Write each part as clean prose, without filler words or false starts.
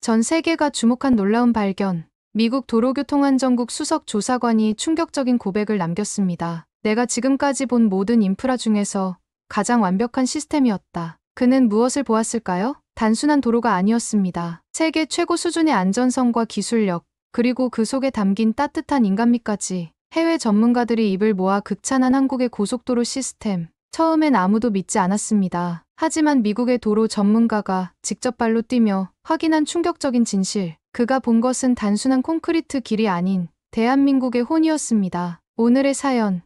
전 세계가 주목한 놀라운 발견. 미국 도로교통안전국 수석 조사관이 충격적인 고백을 남겼습니다. 내가 지금까지 본 모든 인프라 중에서 가장 완벽한 시스템이었다. 그는 무엇을 보았을까요? 단순한 도로가 아니었습니다. 세계 최고 수준의 안전성과 기술력, 그리고 그 속에 담긴 따뜻한 인간미까지. 해외 전문가들이 입을 모아 극찬한 한국의 고속도로 시스템. 처음엔 아무도 믿지 않았습니다. 하지만 미국의 도로 전문가가 직접 발로 뛰며 확인한 충격적인 진실. 그가 본 것은 단순한 콘크리트 길이 아닌 대한민국의 혼이었습니다. 오늘의 사연.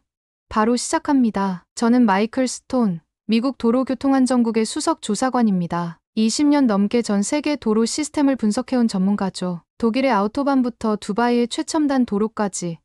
바로 시작합니다. 저는 마이클 스톤, 미국 도로교통안전국의 수석 조사관입니다. 20년 넘게 전 세계 도로 시스템을 분석해온 전문가죠. 독일의 아우토반부터 두바이의 최첨단 도로까지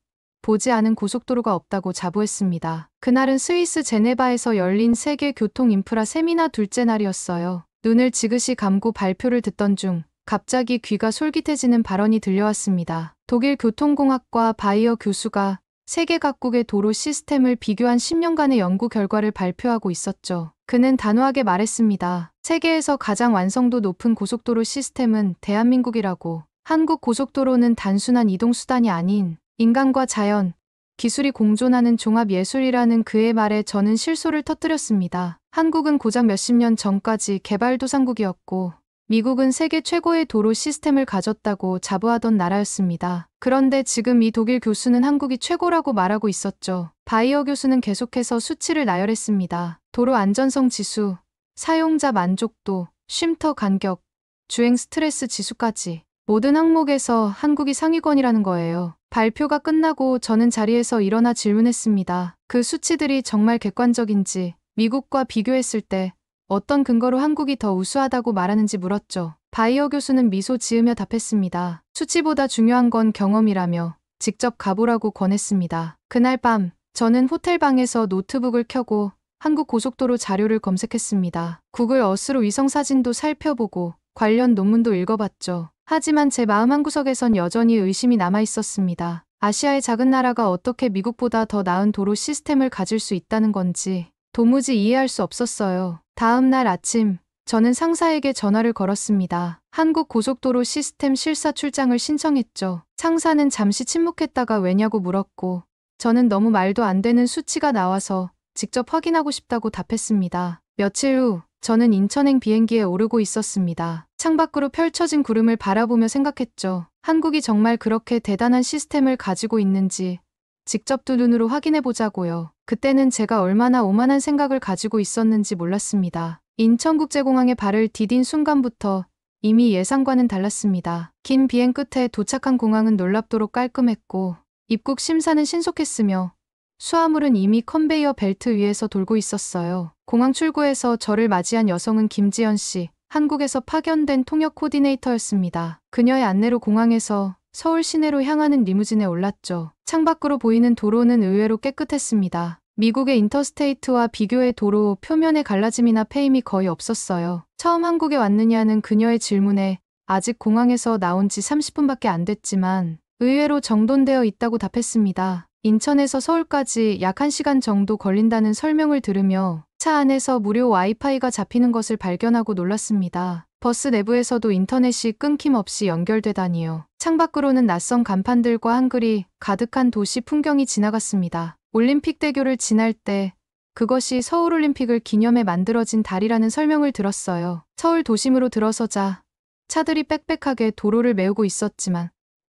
보지 않은 고속도로가 없다고 자부했습니다. 그날은 스위스 제네바에서 열린 세계 교통 인프라 세미나 둘째 날이었어요. 눈을 지그시 감고 발표를 듣던 중 갑자기 귀가 솔깃해지는 발언이 들려왔습니다. 독일 교통공학과 바이어 교수가 세계 각국의 도로 시스템을 비교한 10년간의 연구 결과를 발표하고 있었죠. 그는 단호하게 말했습니다. 세계에서 가장 완성도 높은 고속도로 시스템은 대한민국이라고. 한국 고속도로는 단순한 이동수단이 아닌 인간과 자연, 기술이 공존하는 종합예술이라는 그의 말에 저는 실소를 터뜨렸습니다. 한국은 고작 몇십 년 전까지 개발도상국이었고 미국은 세계 최고의 도로 시스템을 가졌다고 자부하던 나라였습니다. 그런데 지금 이 독일 교수는 한국이 최고라고 말하고 있었죠. 바이어 교수는 계속해서 수치를 나열했습니다. 도로 안전성 지수, 사용자 만족도, 쉼터 간격, 주행 스트레스 지수까지 모든 항목에서 한국이 상위권이라는 거예요. 발표가 끝나고 저는 자리에서 일어나 질문했습니다. 그 수치들이 정말 객관적인지, 미국과 비교했을 때 어떤 근거로 한국이 더 우수하다고 말하는지 물었죠. 바이어 교수는 미소 지으며 답했습니다. 수치보다 중요한 건 경험이라며 직접 가보라고 권했습니다. 그날 밤 저는 호텔방에서 노트북을 켜고 한국 고속도로 자료를 검색했습니다. 구글 어스로 위성사진도 살펴보고 관련 논문도 읽어봤죠. 하지만 제 마음 한구석에선 여전히 의심이 남아있었습니다. 아시아의 작은 나라가 어떻게 미국보다 더 나은 도로 시스템을 가질 수 있다는 건지 도무지 이해할 수 없었어요. 다음 날 아침, 저는 상사에게 전화를 걸었습니다. 한국 고속도로 시스템 실사 출장을 신청했죠. 상사는 잠시 침묵했다가 왜냐고 물었고, 저는 너무 말도 안 되는 수치가 나와서 직접 확인하고 싶다고 답했습니다. 며칠 후, 저는 인천행 비행기에 오르고 있었습니다. 창밖으로 펼쳐진 구름을 바라보며 생각했죠. 한국이 정말 그렇게 대단한 시스템을 가지고 있는지 직접 두 눈으로 확인해보자고요. 그때는 제가 얼마나 오만한 생각을 가지고 있었는지 몰랐습니다. 인천국제공항에 발을 디딘 순간부터 이미 예상과는 달랐습니다. 긴 비행 끝에 도착한 공항은 놀랍도록 깔끔했고 입국 심사는 신속했으며 수화물은 이미 컨베이어 벨트 위에서 돌고 있었어요. 공항 출구에서 저를 맞이한 여성은 김지연 씨, 한국에서 파견된 통역 코디네이터였습니다. 그녀의 안내로 공항에서 서울 시내로 향하는 리무진에 올랐죠. 창밖으로 보이는 도로는 의외로 깨끗했습니다. 미국의 인터스테이트와 비교해 도로 표면의 갈라짐이나 패임이 거의 없었어요. 처음 한국에 왔느냐는 그녀의 질문에 아직 공항에서 나온 지 30분밖에 안 됐지만 의외로 정돈되어 있다고 답했습니다. 인천에서 서울까지 약 1시간 정도 걸린다는 설명을 들으며 차 안에서 무료 와이파이가 잡히는 것을 발견하고 놀랐습니다. 버스 내부에서도 인터넷이 끊김없이 연결되다니요. 창밖으로는 낯선 간판들과 한글이 가득한 도시 풍경이 지나갔습니다. 올림픽대교를 지날 때 그것이 서울올림픽을 기념해 만들어진 다리라는 설명을 들었어요. 서울 도심으로 들어서자 차들이 빽빽하게 도로를 메우고 있었지만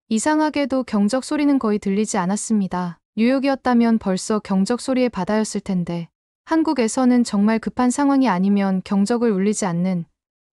이상하게도 경적 소리는 거의 들리지 않았습니다. 뉴욕이었다면 벌써 경적 소리의 바다였을 텐데 한국에서는 정말 급한 상황이 아니면 경적을 울리지 않는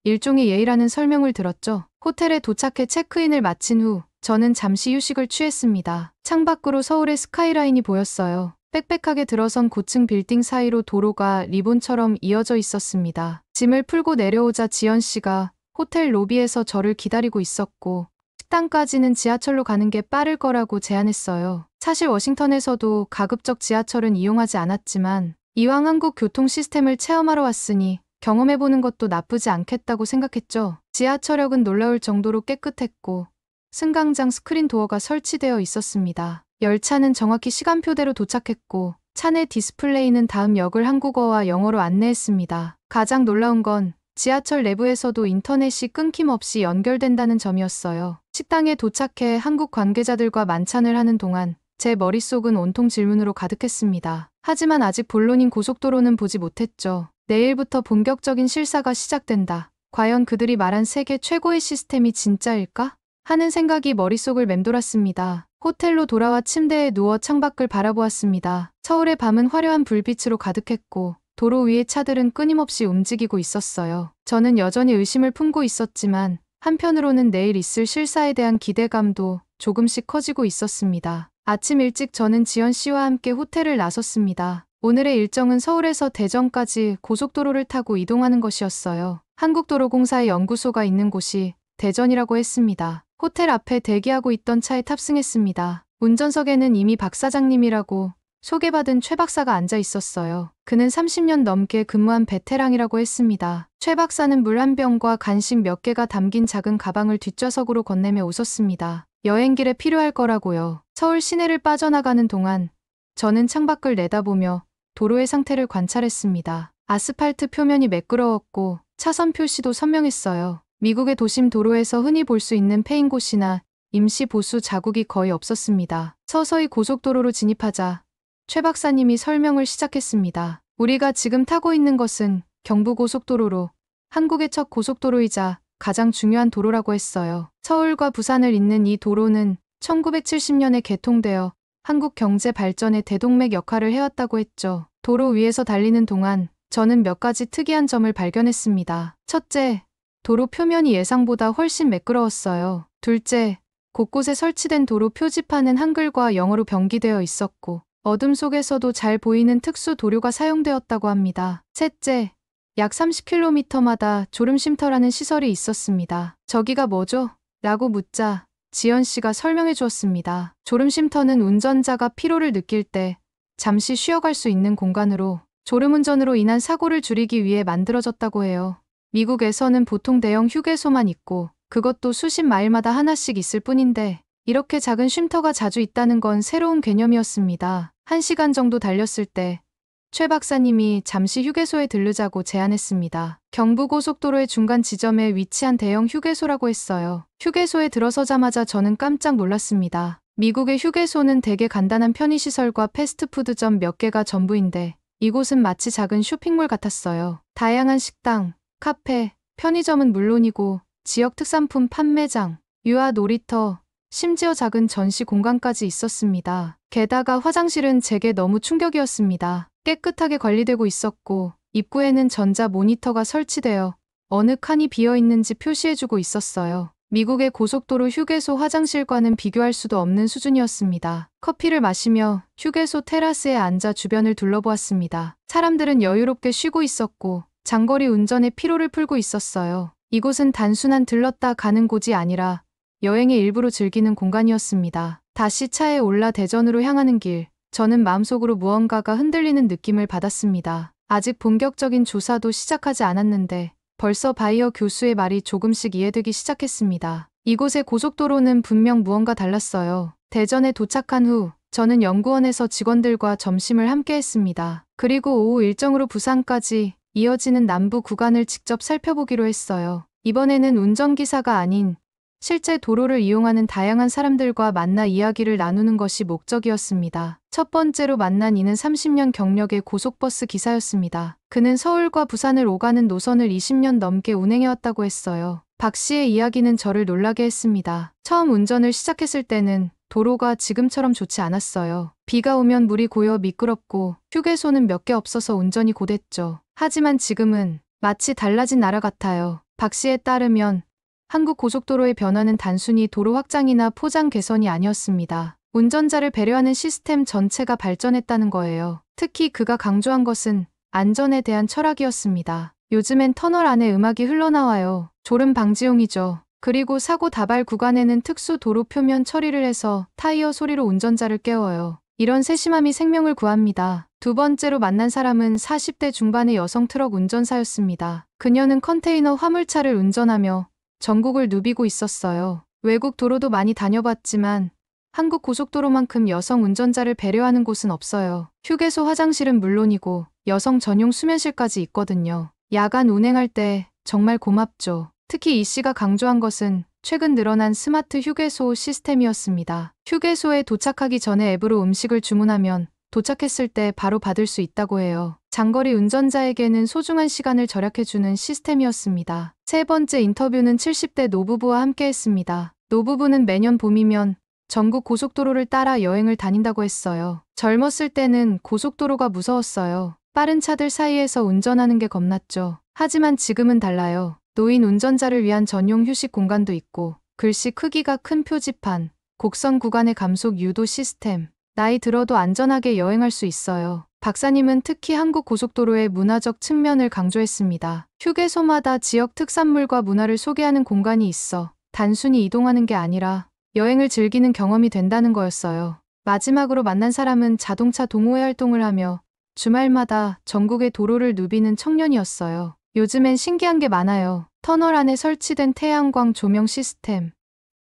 일종의 예의라는 설명을 들었죠. 호텔에 도착해 체크인을 마친 후 저는 잠시 휴식을 취했습니다. 창밖으로 서울의 스카이라인이 보였어요. 빽빽하게 들어선 고층 빌딩 사이로 도로가 리본처럼 이어져 있었습니다. 짐을 풀고 내려오자 지연 씨가 호텔 로비에서 저를 기다리고 있었고 식당까지는 지하철로 가는 게 빠를 거라고 제안했어요. 사실 워싱턴에서도 가급적 지하철은 이용하지 않았지만 이왕 한국 교통 시스템을 체험하러 왔으니 경험해보는 것도 나쁘지 않겠다고 생각했죠. 지하철역은 놀라울 정도로 깨끗했고 승강장 스크린 도어가 설치되어 있었습니다. 열차는 정확히 시간표대로 도착했고 차내 디스플레이는 다음 역을 한국어와 영어로 안내했습니다. 가장 놀라운 건 지하철 내부에서도 인터넷이 끊김없이 연결된다는 점이었어요. 식당에 도착해 한국 관계자들과 만찬을 하는 동안 제 머릿속은 온통 질문으로 가득했습니다. 하지만 아직 본론인 고속도로는 보지 못했죠. 내일부터 본격적인 실사가 시작된다. 과연 그들이 말한 세계 최고의 시스템이 진짜일까? 하는 생각이 머릿속을 맴돌았습니다. 호텔로 돌아와 침대에 누워 창밖을 바라보았습니다. 서울의 밤은 화려한 불빛으로 가득했고 도로 위의 차들은 끊임없이 움직이고 있었어요. 저는 여전히 의심을 품고 있었지만 한편으로는 내일 있을 실사에 대한 기대감도 조금씩 커지고 있었습니다. 아침 일찍 저는 지연 씨와 함께 호텔을 나섰습니다. 오늘의 일정은 서울에서 대전까지 고속도로를 타고 이동하는 것이었어요. 한국도로공사의 연구소가 있는 곳이 대전이라고 했습니다. 호텔 앞에 대기하고 있던 차에 탑승했습니다. 운전석에는 이미 박 사장님이라고 소개받은 최 박사가 앉아 있었어요. 그는 30년 넘게 근무한 베테랑이라고 했습니다. 최 박사는 물 한 병과 간식 몇 개가 담긴 작은 가방을 뒷좌석으로 건네며 웃었습니다. 여행길에 필요할 거라고요. 서울 시내를 빠져나가는 동안 저는 창밖을 내다보며 도로의 상태를 관찰했습니다. 아스팔트 표면이 매끄러웠고 차선 표시도 선명했어요. 미국의 도심 도로에서 흔히 볼 수 있는 패인곳이나 임시 보수 자국이 거의 없었습니다. 서서히 고속도로로 진입하자 최 박사님이 설명을 시작했습니다. 우리가 지금 타고 있는 것은 경부고속도로로 한국의 첫 고속도로이자 가장 중요한 도로라고 했어요. 서울과 부산을 잇는 이 도로는 1970년에 개통되어 한국 경제 발전의 대동맥 역할을 해왔다고 했죠. 도로 위에서 달리는 동안 저는 몇 가지 특이한 점을 발견했습니다. 첫째, 도로 표면이 예상보다 훨씬 매끄러웠어요. 둘째, 곳곳에 설치된 도로 표지판은 한글과 영어로 병기되어 있었고 어둠 속에서도 잘 보이는 특수 도료가 사용되었다고 합니다. 셋째, 약 30km마다 졸음쉼터라는 시설이 있었습니다. 저기가 뭐죠? 라고 묻자 지연 씨가 설명해 주었습니다. 졸음쉼터는 운전자가 피로를 느낄 때 잠시 쉬어갈 수 있는 공간으로 졸음운전으로 인한 사고를 줄이기 위해 만들어졌다고 해요. 미국에서는 보통 대형 휴게소만 있고 그것도 수십 마일마다 하나씩 있을 뿐인데 이렇게 작은 쉼터가 자주 있다는 건 새로운 개념이었습니다. 1시간 정도 달렸을 때 최 박사님이 잠시 휴게소에 들르자고 제안했습니다. 경부고속도로의 중간 지점에 위치한 대형 휴게소라고 했어요. 휴게소에 들어서자마자 저는 깜짝 놀랐습니다. 미국의 휴게소는 대개 간단한 편의시설과 패스트푸드점 몇 개가 전부인데 이곳은 마치 작은 쇼핑몰 같았어요. 다양한 식당, 카페, 편의점은 물론이고 지역 특산품 판매장, 유아 놀이터, 심지어 작은 전시 공간까지 있었습니다. 게다가 화장실은 제게 너무 충격이었습니다. 깨끗하게 관리되고 있었고 입구에는 전자 모니터가 설치되어 어느 칸이 비어있는지 표시해주고 있었어요. 미국의 고속도로 휴게소 화장실과는 비교할 수도 없는 수준이었습니다. 커피를 마시며 휴게소 테라스에 앉아 주변을 둘러보았습니다. 사람들은 여유롭게 쉬고 있었고 장거리 운전에 피로를 풀고 있었어요. 이곳은 단순한 들렀다 가는 곳이 아니라 여행의 일부로 즐기는 공간이었습니다. 다시 차에 올라 대전으로 향하는 길, 저는 마음속으로 무언가가 흔들리는 느낌을 받았습니다. 아직 본격적인 조사도 시작하지 않았는데 벌써 바이어 교수의 말이 조금씩 이해되기 시작했습니다. 이곳의 고속도로는 분명 무언가 달랐어요. 대전에 도착한 후 저는 연구원에서 직원들과 점심을 함께 했습니다. 그리고 오후 일정으로 부산까지 이어지는 남부 구간을 직접 살펴보기로 했어요. 이번에는 운전기사가 아닌 실제 도로를 이용하는 다양한 사람들과 만나 이야기를 나누는 것이 목적이었습니다. 첫 번째로 만난 이는 30년 경력의 고속버스 기사였습니다. 그는 서울과 부산을 오가는 노선을 20년 넘게 운행해왔다고 했어요. 박 씨의 이야기는 저를 놀라게 했습니다. 처음 운전을 시작했을 때는 도로가 지금처럼 좋지 않았어요. 비가 오면 물이 고여 미끄럽고 휴게소는 몇 개 없어서 운전이 고됐죠. 하지만 지금은 마치 달라진 나라 같아요. 박 씨에 따르면 한국 고속도로의 변화는 단순히 도로 확장이나 포장 개선이 아니었습니다. 운전자를 배려하는 시스템 전체가 발전했다는 거예요. 특히 그가 강조한 것은 안전에 대한 철학이었습니다. 요즘엔 터널 안에 음악이 흘러나와요. 졸음 방지용이죠. 그리고 사고 다발 구간에는 특수 도로 표면 처리를 해서 타이어 소리로 운전자를 깨워요. 이런 세심함이 생명을 구합니다. 두 번째로 만난 사람은 40대 중반의 여성 트럭 운전사였습니다. 그녀는 컨테이너 화물차를 운전하며 전국을 누비고 있었어요. 외국 도로도 많이 다녀봤지만 한국 고속도로만큼 여성 운전자를 배려하는 곳은 없어요. 휴게소 화장실은 물론이고 여성 전용 수면실까지 있거든요. 야간 운행할 때 정말 고맙죠. 특히 이 씨가 강조한 것은 최근 늘어난 스마트 휴게소 시스템이었습니다. 휴게소에 도착하기 전에 앱으로 음식을 주문하면 도착했을 때 바로 받을 수 있다고 해요. 장거리 운전자에게는 소중한 시간을 절약해주는 시스템이었습니다. 세 번째 인터뷰는 70대 노부부와 함께 했습니다. 노부부는 매년 봄이면 전국 고속도로를 따라 여행을 다닌다고 했어요. 젊었을 때는 고속도로가 무서웠어요. 빠른 차들 사이에서 운전하는 게 겁났죠. 하지만 지금은 달라요. 노인 운전자를 위한 전용 휴식 공간도 있고, 글씨 크기가 큰 표지판, 곡선 구간의 감속 유도 시스템, 나이 들어도 안전하게 여행할 수 있어요. 박사님은 특히 한국 고속도로의 문화적 측면을 강조했습니다. 휴게소마다 지역 특산물과 문화를 소개하는 공간이 있어 단순히 이동하는 게 아니라 여행을 즐기는 경험이 된다는 거였어요. 마지막으로 만난 사람은 자동차 동호회 활동을 하며 주말마다 전국의 도로를 누비는 청년이었어요. 요즘엔 신기한 게 많아요. 터널 안에 설치된 태양광 조명 시스템,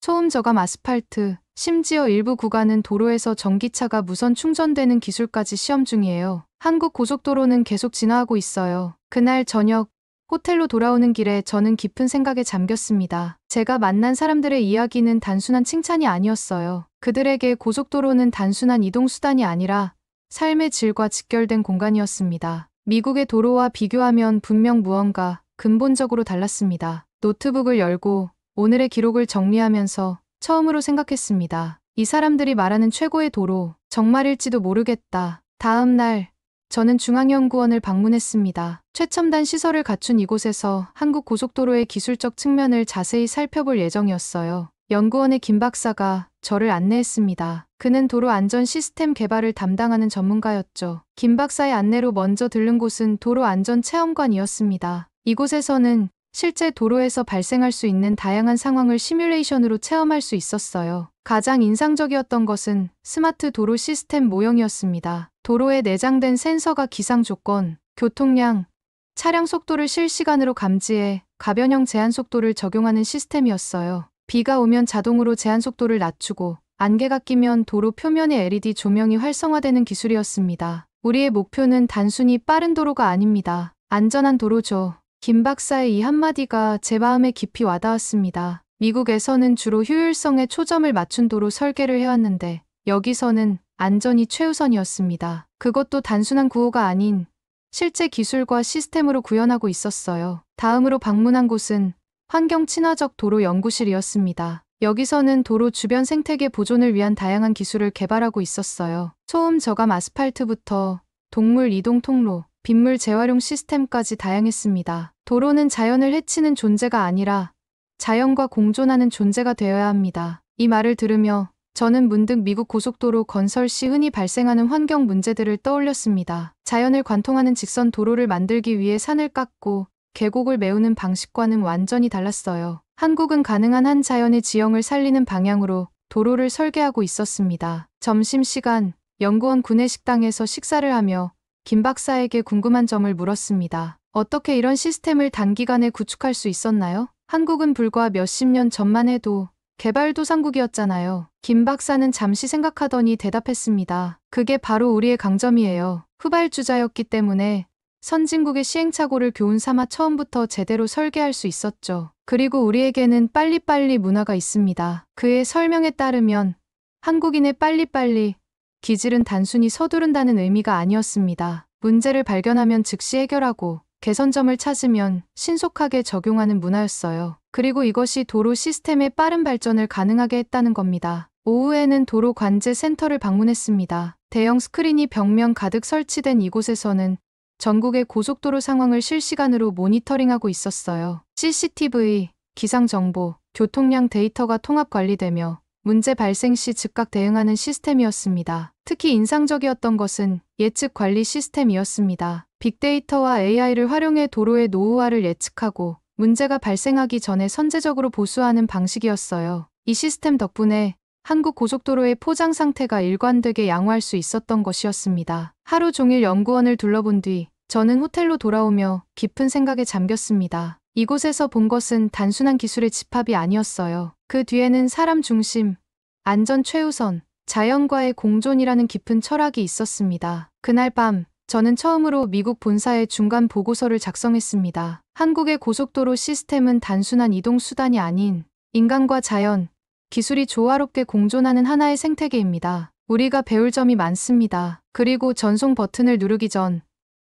소음 저감 아스팔트, 심지어 일부 구간은 도로에서 전기차가 무선 충전되는 기술까지 시험 중이에요. 한국 고속도로는 계속 진화하고 있어요. 그날 저녁 호텔로 돌아오는 길에 저는 깊은 생각에 잠겼습니다. 제가 만난 사람들의 이야기는 단순한 칭찬이 아니었어요. 그들에게 고속도로는 단순한 이동수단이 아니라 삶의 질과 직결된 공간이었습니다. 미국의 도로와 비교하면 분명 무언가 근본적으로 달랐습니다. 노트북을 열고 오늘의 기록을 정리하면서 처음으로 생각했습니다. 이 사람들이 말하는 최고의 도로, 정말일지도 모르겠다. 다음 날, 저는 중앙연구원을 방문했습니다. 최첨단 시설을 갖춘 이곳에서 한국 고속도로의 기술적 측면을 자세히 살펴볼 예정이었어요. 연구원의 김 박사가 저를 안내했습니다. 그는 도로 안전 시스템 개발을 담당하는 전문가였죠. 김 박사의 안내로 먼저 들른 곳은 도로 안전 체험관이었습니다. 이곳에서는 실제 도로에서 발생할 수 있는 다양한 상황을 시뮬레이션으로 체험할 수 있었어요. 가장 인상적이었던 것은 스마트 도로 시스템 모형이었습니다. 도로에 내장된 센서가 기상 조건, 교통량, 차량 속도를 실시간으로 감지해 가변형 제한 속도를 적용하는 시스템이었어요. 비가 오면 자동으로 제한 속도를 낮추고 안개가 끼면 도로 표면에 LED 조명이 활성화되는 기술이었습니다. 우리의 목표는 단순히 빠른 도로가 아닙니다. 안전한 도로죠. 김 박사의 이 한마디가 제 마음에 깊이 와닿았습니다. 미국에서는 주로 효율성에 초점을 맞춘 도로 설계를 해왔는데 여기서는 안전이 최우선이었습니다. 그것도 단순한 구호가 아닌 실제 기술과 시스템으로 구현하고 있었어요. 다음으로 방문한 곳은 환경 친화적 도로 연구실이었습니다. 여기서는 도로 주변 생태계 보존을 위한 다양한 기술을 개발하고 있었어요. 소음 저감 아스팔트부터 동물 이동 통로, 빗물 재활용 시스템까지 다양했습니다. 도로는 자연을 해치는 존재가 아니라 자연과 공존하는 존재가 되어야 합니다. 이 말을 들으며 저는 문득 미국 고속도로 건설 시 흔히 발생하는 환경 문제들을 떠올렸습니다. 자연을 관통하는 직선 도로를 만들기 위해 산을 깎고 계곡을 메우는 방식과는 완전히 달랐어요. 한국은 가능한 한 자연의 지형을 살리는 방향으로 도로를 설계하고 있었습니다. 점심시간, 연구원 구내식당에서 식사를 하며 김 박사에게 궁금한 점을 물었습니다. 어떻게 이런 시스템을 단기간에 구축할 수 있었나요? 한국은 불과 몇십 년 전만 해도 개발도상국이었잖아요. 김 박사는 잠시 생각하더니 대답했습니다. 그게 바로 우리의 강점이에요. 후발주자였기 때문에 선진국의 시행착오를 교훈 삼아 처음부터 제대로 설계할 수 있었죠. 그리고 우리에게는 빨리빨리 문화가 있습니다. 그의 설명에 따르면 한국인의 빨리빨리 기질은 단순히 서두른다는 의미가 아니었습니다. 문제를 발견하면 즉시 해결하고 개선점을 찾으면 신속하게 적용하는 문화였어요. 그리고 이것이 도로 시스템의 빠른 발전을 가능하게 했다는 겁니다. 오후에는 도로 관제 센터를 방문했습니다. 대형 스크린이 벽면 가득 설치된 이곳에서는 전국의 고속도로 상황을 실시간으로 모니터링하고 있었어요. CCTV, 기상정보, 교통량 데이터가 통합 관리되며 문제 발생 시 즉각 대응하는 시스템이었습니다. 특히 인상적이었던 것은 예측 관리 시스템이었습니다. 빅데이터와 AI를 활용해 도로의 노후화를 예측하고 문제가 발생하기 전에 선제적으로 보수하는 방식이었어요. 이 시스템 덕분에 한국 고속도로의 포장 상태가 일관되게 양호할 수 있었던 것이었습니다. 하루 종일 연구원을 둘러본 뒤 저는 호텔로 돌아오며 깊은 생각에 잠겼습니다. 이곳에서 본 것은 단순한 기술의 집합이 아니었어요. 그 뒤에는 사람 중심, 안전 최우선, 자연과의 공존이라는 깊은 철학이 있었습니다. 그날 밤 저는 처음으로 미국 본사에 중간 보고서를 작성했습니다. 한국의 고속도로 시스템은 단순한 이동 수단이 아닌 인간과 자연, 기술이 조화롭게 공존하는 하나의 생태계입니다. 우리가 배울 점이 많습니다. 그리고 전송 버튼을 누르기 전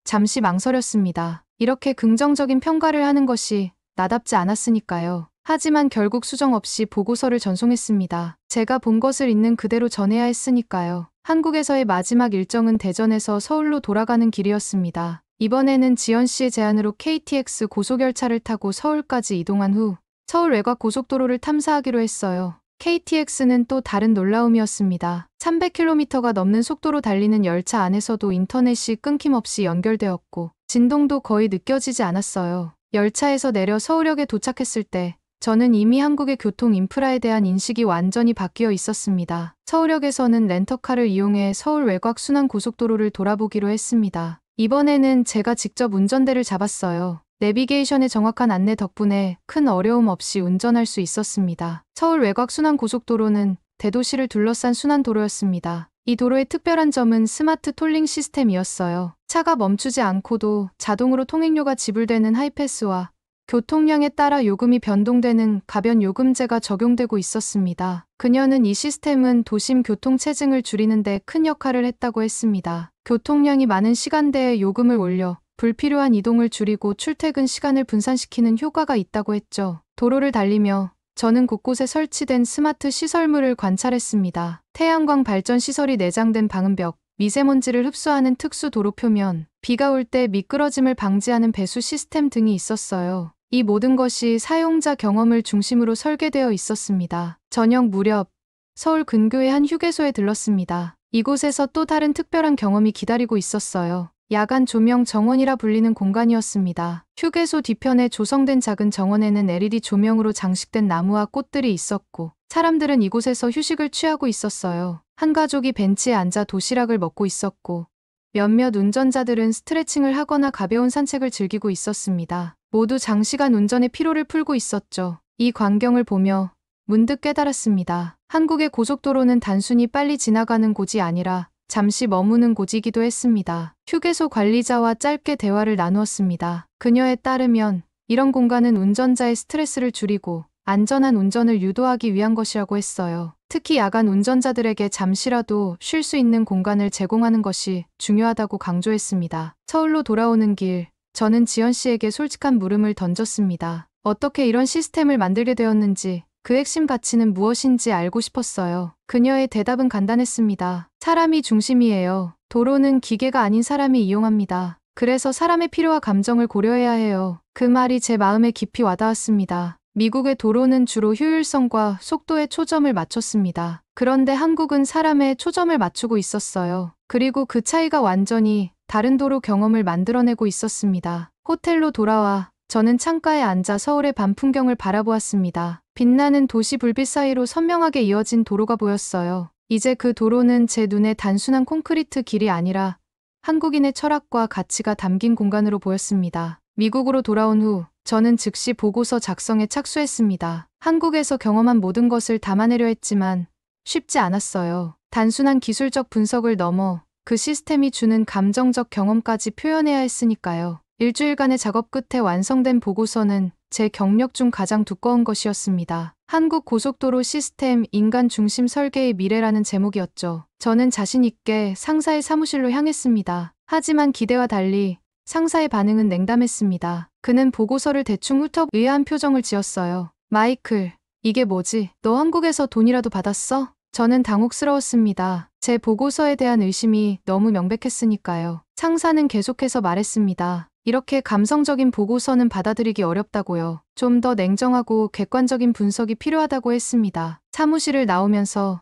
잠시 망설였습니다. 이렇게 긍정적인 평가를 하는 것이 나답지 않았으니까요. 하지만 결국 수정 없이 보고서를 전송했습니다. 제가 본 것을 있는 그대로 전해야 했으니까요. 한국에서의 마지막 일정은 대전에서 서울로 돌아가는 길이었습니다. 이번에는 지연 씨의 제안으로 KTX 고속열차를 타고 서울까지 이동한 후 서울 외곽 고속도로를 탐사하기로 했어요. KTX는 또 다른 놀라움이었습니다. 300km가 넘는 속도로 달리는 열차 안에서도 인터넷이 끊김없이 연결되었고 진동도 거의 느껴지지 않았어요. 열차에서 내려 서울역에 도착했을 때 저는 이미 한국의 교통 인프라에 대한 인식이 완전히 바뀌어 있었습니다. 서울역에서는 렌터카를 이용해 서울 외곽 순환 고속도로를 돌아보기로 했습니다. 이번에는 제가 직접 운전대를 잡았어요. 내비게이션의 정확한 안내 덕분에 큰 어려움 없이 운전할 수 있었습니다. 서울 외곽 순환 고속도로는 대도시를 둘러싼 순환도로였습니다. 이 도로의 특별한 점은 스마트 톨링 시스템이었어요. 차가 멈추지 않고도 자동으로 통행료가 지불되는 하이패스와 교통량에 따라 요금이 변동되는 가변 요금제가 적용되고 있었습니다. 그녀는 이 시스템은 도심 교통 체증을 줄이는 데 큰 역할을 했다고 했습니다. 교통량이 많은 시간대에 요금을 올려 불필요한 이동을 줄이고 출퇴근 시간을 분산시키는 효과가 있다고 했죠. 도로를 달리며 저는 곳곳에 설치된 스마트 시설물을 관찰했습니다. 태양광 발전 시설이 내장된 방음벽, 미세먼지를 흡수하는 특수 도로 표면, 비가 올 때 미끄러짐을 방지하는 배수 시스템 등이 있었어요. 이 모든 것이 사용자 경험을 중심으로 설계되어 있었습니다. 저녁 무렵 서울 근교의 한 휴게소에 들렀습니다. 이곳에서 또 다른 특별한 경험이 기다리고 있었어요. 야간 조명 정원이라 불리는 공간이었습니다. 휴게소 뒤편에 조성된 작은 정원에는 LED 조명으로 장식된 나무와 꽃들이 있었고 사람들은 이곳에서 휴식을 취하고 있었어요. 한 가족이 벤치에 앉아 도시락을 먹고 있었고 몇몇 운전자들은 스트레칭을 하거나 가벼운 산책을 즐기고 있었습니다. 모두 장시간 운전의 피로를 풀고 있었죠. 이 광경을 보며 문득 깨달았습니다. 한국의 고속도로는 단순히 빨리 지나가는 곳이 아니라 잠시 머무는 곳이기도 했습니다. 휴게소 관리자와 짧게 대화를 나누었습니다. 그녀에 따르면 이런 공간은 운전자의 스트레스를 줄이고 안전한 운전을 유도하기 위한 것이라고 했어요. 특히 야간 운전자들에게 잠시라도 쉴 수 있는 공간을 제공하는 것이 중요하다고 강조했습니다. 서울로 돌아오는 길, 저는 지연 씨에게 솔직한 물음을 던졌습니다. 어떻게 이런 시스템을 만들게 되었는지, 그 핵심 가치는 무엇인지 알고 싶었어요. 그녀의 대답은 간단했습니다. 사람이 중심이에요. 도로는 기계가 아닌 사람이 이용합니다. 그래서 사람의 필요와 감정을 고려해야 해요. 그 말이 제 마음에 깊이 와닿았습니다. 미국의 도로는 주로 효율성과 속도에 초점을 맞췄습니다. 그런데 한국은 사람에 초점을 맞추고 있었어요. 그리고 그 차이가 완전히 다른 도로 경험을 만들어내고 있었습니다. 호텔로 돌아와 저는 창가에 앉아 서울의 밤 풍경을 바라보았습니다. 빛나는 도시 불빛 사이로 선명하게 이어진 도로가 보였어요. 이제 그 도로는 제 눈에 단순한 콘크리트 길이 아니라 한국인의 철학과 가치가 담긴 공간으로 보였습니다. 미국으로 돌아온 후 저는 즉시 보고서 작성에 착수했습니다. 한국에서 경험한 모든 것을 담아내려 했지만 쉽지 않았어요. 단순한 기술적 분석을 넘어 그 시스템이 주는 감정적 경험까지 표현해야 했으니까요. 일주일간의 작업 끝에 완성된 보고서는 제 경력 중 가장 두꺼운 것이었습니다. 한국 고속도로 시스템 인간 중심 설계의 미래라는 제목이었죠. 저는 자신 있게 상사의 사무실로 향했습니다. 하지만 기대와 달리 상사의 반응은 냉담했습니다. 그는 보고서를 대충 훑어 의아한 표정을 지었어요. 마이클, 이게 뭐지? 너 한국에서 돈이라도 받았어? 저는 당혹스러웠습니다. 제 보고서에 대한 의심이 너무 명백했으니까요. 상사는 계속해서 말했습니다. 이렇게 감성적인 보고서는 받아들이기 어렵다고요. 좀 더 냉정하고 객관적인 분석이 필요하다고 했습니다. 사무실을 나오면서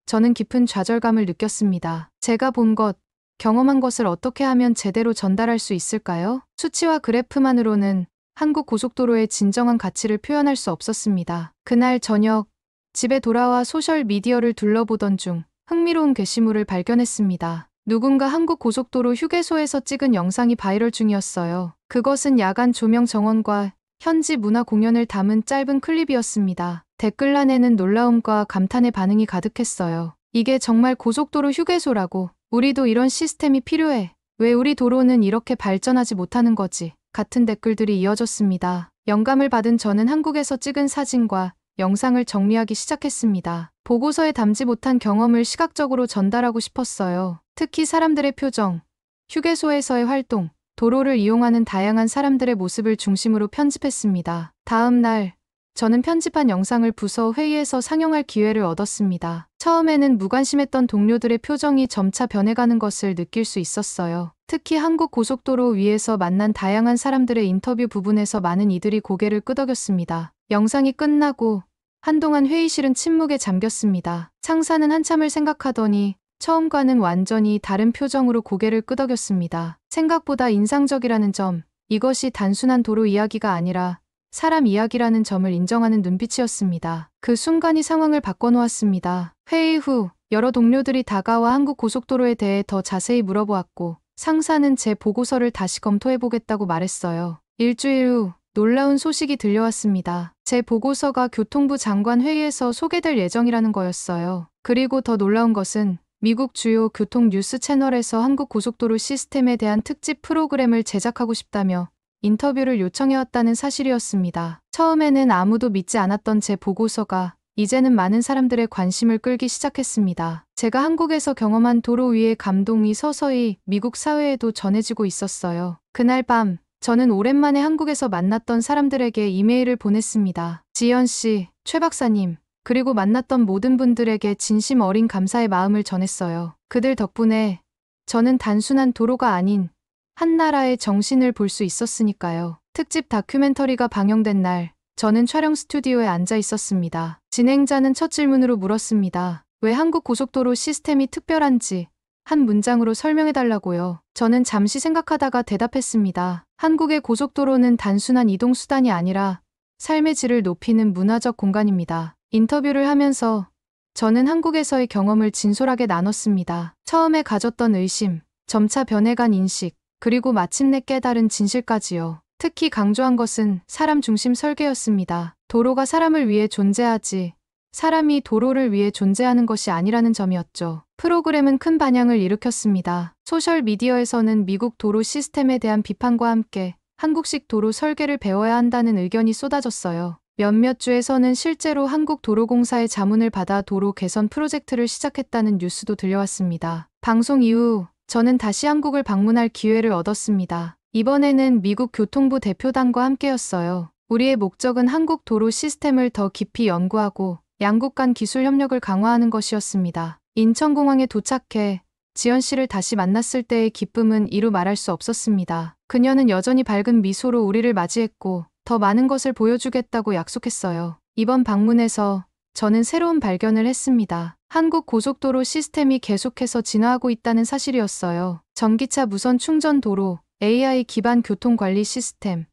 저는 깊은 좌절감을 느꼈습니다. 제가 본 것, 경험한 것을 어떻게 하면 제대로 전달할 수 있을까요? 수치와 그래프만으로는 한국 고속도로의 진정한 가치를 표현할 수 없었습니다. 그날 저녁, 집에 돌아와 소셜미디어를 둘러보던 중 흥미로운 게시물을 발견했습니다. 누군가 한국 고속도로 휴게소에서 찍은 영상이 바이럴 중이었어요. 그것은 야간 조명 정원과 현지 문화 공연을 담은 짧은 클립이었습니다. 댓글란에는 놀라움과 감탄의 반응이 가득했어요. 이게 정말 고속도로 휴게소라고, 우리도 이런 시스템이 필요해. 왜 우리 도로는 이렇게 발전하지 못하는 거지? 같은 댓글들이 이어졌습니다. 영감을 받은 저는 한국에서 찍은 사진과 영상을 정리하기 시작했습니다. 보고서에 담지 못한 경험을 시각적으로 전달하고 싶었어요. 특히 사람들의 표정, 휴게소에서의 활동, 도로를 이용하는 다양한 사람들의 모습을 중심으로 편집했습니다. 다음 날, 저는 편집한 영상을 부서 회의에서 상영할 기회를 얻었습니다. 처음에는 무관심했던 동료들의 표정이 점차 변해가는 것을 느낄 수 있었어요. 특히 한국 고속도로 위에서 만난 다양한 사람들의 인터뷰 부분에서 많은 이들이 고개를 끄덕였습니다. 영상이 끝나고 한동안 회의실은 침묵에 잠겼습니다. 상사는 한참을 생각하더니 처음과는 완전히 다른 표정으로 고개를 끄덕였습니다. 생각보다 인상적이라는 점, 이것이 단순한 도로 이야기가 아니라 사람 이야기라는 점을 인정하는 눈빛이었습니다. 그 순간이 상황을 바꿔놓았습니다. 회의 후 여러 동료들이 다가와 한국 고속도로에 대해 더 자세히 물어보았고 상사는 제 보고서를 다시 검토해보겠다고 말했어요. 일주일 후 놀라운 소식이 들려왔습니다. 제 보고서가 교통부 장관 회의에서 소개될 예정이라는 거였어요. 그리고 더 놀라운 것은 미국 주요 교통 뉴스 채널에서 한국 고속도로 시스템에 대한 특집 프로그램을 제작하고 싶다며 인터뷰를 요청해왔다는 사실이었습니다. 처음에는 아무도 믿지 않았던 제 보고서가 이제는 많은 사람들의 관심을 끌기 시작했습니다. 제가 한국에서 경험한 도로 위의 감동이 서서히 미국 사회에도 전해지고 있었어요. 그날 밤, 저는 오랜만에 한국에서 만났던 사람들에게 이메일을 보냈습니다. 지연 씨, 최 박사님, 그리고 만났던 모든 분들에게 진심 어린 감사의 마음을 전했어요. 그들 덕분에 저는 단순한 도로가 아닌 한 나라의 정신을 볼 수 있었으니까요. 특집 다큐멘터리가 방영된 날, 저는 촬영 스튜디오에 앉아 있었습니다. 진행자는 첫 질문으로 물었습니다. 왜 한국 고속도로 시스템이 특별한지 한 문장으로 설명해달라고요. 저는 잠시 생각하다가 대답했습니다. 한국의 고속도로는 단순한 이동수단이 아니라 삶의 질을 높이는 문화적 공간입니다. 인터뷰를 하면서 저는 한국에서의 경험을 진솔하게 나눴습니다. 처음에 가졌던 의심, 점차 변해간 인식, 그리고 마침내 깨달은 진실까지요. 특히 강조한 것은 사람 중심 설계였습니다. 도로가 사람을 위해 존재하지, 사람이 도로를 위해 존재하는 것이 아니라는 점이었죠. 프로그램은 큰 반향을 일으켰습니다. 소셜미디어에서는 미국 도로 시스템에 대한 비판과 함께 한국식 도로 설계를 배워야 한다는 의견이 쏟아졌어요. 몇몇 주에서는 실제로 한국도로공사의 자문을 받아 도로 개선 프로젝트를 시작했다는 뉴스도 들려왔습니다. 방송 이후 저는 다시 한국을 방문할 기회를 얻었습니다. 이번에는 미국 교통부 대표단과 함께였어요. 우리의 목적은 한국 도로 시스템을 더 깊이 연구하고 양국 간 기술 협력을 강화하는 것이었습니다. 인천공항에 도착해 지연 씨를 다시 만났을 때의 기쁨은 이루 말할 수 없었습니다. 그녀는 여전히 밝은 미소로 우리를 맞이했고 더 많은 것을 보여주겠다고 약속했어요. 이번 방문에서 저는 새로운 발견을 했습니다. 한국 고속도로 시스템이 계속해서 진화하고 있다는 사실이었어요. 전기차 무선 충전 도로, AI 기반 교통관리 시스템,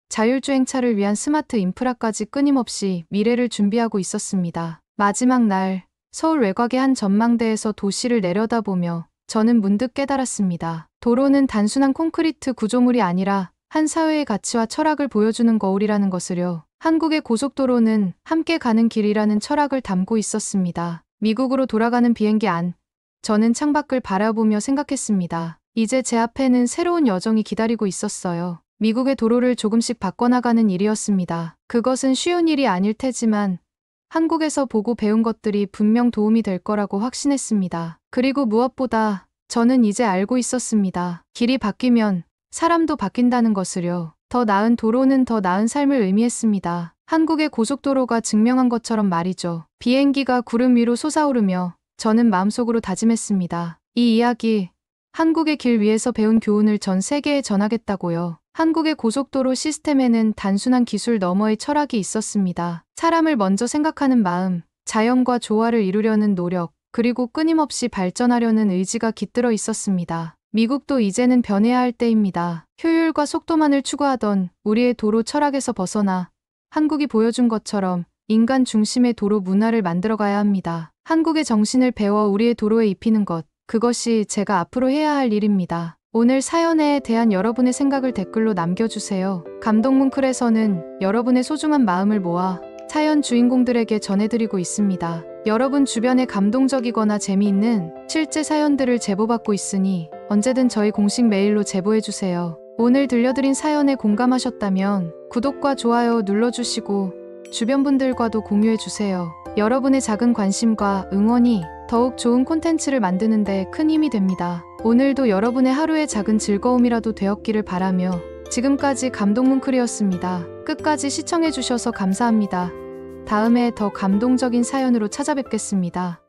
자율주행차를 위한 스마트 인프라까지 끊임없이 미래를 준비하고 있었습니다. 마지막 날, 서울 외곽의 한 전망대에서 도시를 내려다보며 저는 문득 깨달았습니다. 도로는 단순한 콘크리트 구조물이 아니라 한 사회의 가치와 철학을 보여주는 거울이라는 것을요. 한국의 고속도로는 함께 가는 길이라는 철학을 담고 있었습니다. 미국으로 돌아가는 비행기 안, 저는 창밖을 바라보며 생각했습니다. 이제 제 앞에는 새로운 여정이 기다리고 있었어요. 미국의 도로를 조금씩 바꿔나가는 일이었습니다. 그것은 쉬운 일이 아닐 테지만 한국에서 보고 배운 것들이 분명 도움이 될 거라고 확신했습니다. 그리고 무엇보다 저는 이제 알고 있었습니다. 길이 바뀌면 사람도 바뀐다는 것을요. 더 나은 도로는 더 나은 삶을 의미했습니다. 한국의 고속도로가 증명한 것처럼 말이죠. 비행기가 구름 위로 솟아오르며 저는 마음속으로 다짐했습니다. 이 이야기, 한국의 길 위에서 배운 교훈을 전 세계에 전하겠다고요. 한국의 고속도로 시스템에는 단순한 기술 너머의 철학이 있었습니다. 사람을 먼저 생각하는 마음, 자연과 조화를 이루려는 노력, 그리고 끊임없이 발전하려는 의지가 깃들어 있었습니다. 미국도 이제는 변해야 할 때입니다. 효율과 속도만을 추구하던 우리의 도로 철학에서 벗어나 한국이 보여준 것처럼 인간 중심의 도로 문화를 만들어가야 합니다. 한국의 정신을 배워 우리의 도로에 입히는 것, 그것이 제가 앞으로 해야 할 일입니다. 오늘 사연에 대한 여러분의 생각을 댓글로 남겨주세요. 감동문클에서는 여러분의 소중한 마음을 모아 사연 주인공들에게 전해드리고 있습니다. 여러분 주변에 감동적이거나 재미있는 실제 사연들을 제보받고 있으니 언제든 저희 공식 메일로 제보해주세요. 오늘 들려드린 사연에 공감하셨다면 구독과 좋아요 눌러주시고 주변 분들과도 공유해주세요. 여러분의 작은 관심과 응원이 더욱 좋은 콘텐츠를 만드는데 큰 힘이 됩니다. 오늘도 여러분의 하루의 작은 즐거움이라도 되었기를 바라며 지금까지 감동뭉클이었습니다. 끝까지 시청해주셔서 감사합니다. 다음에 더 감동적인 사연으로 찾아뵙겠습니다.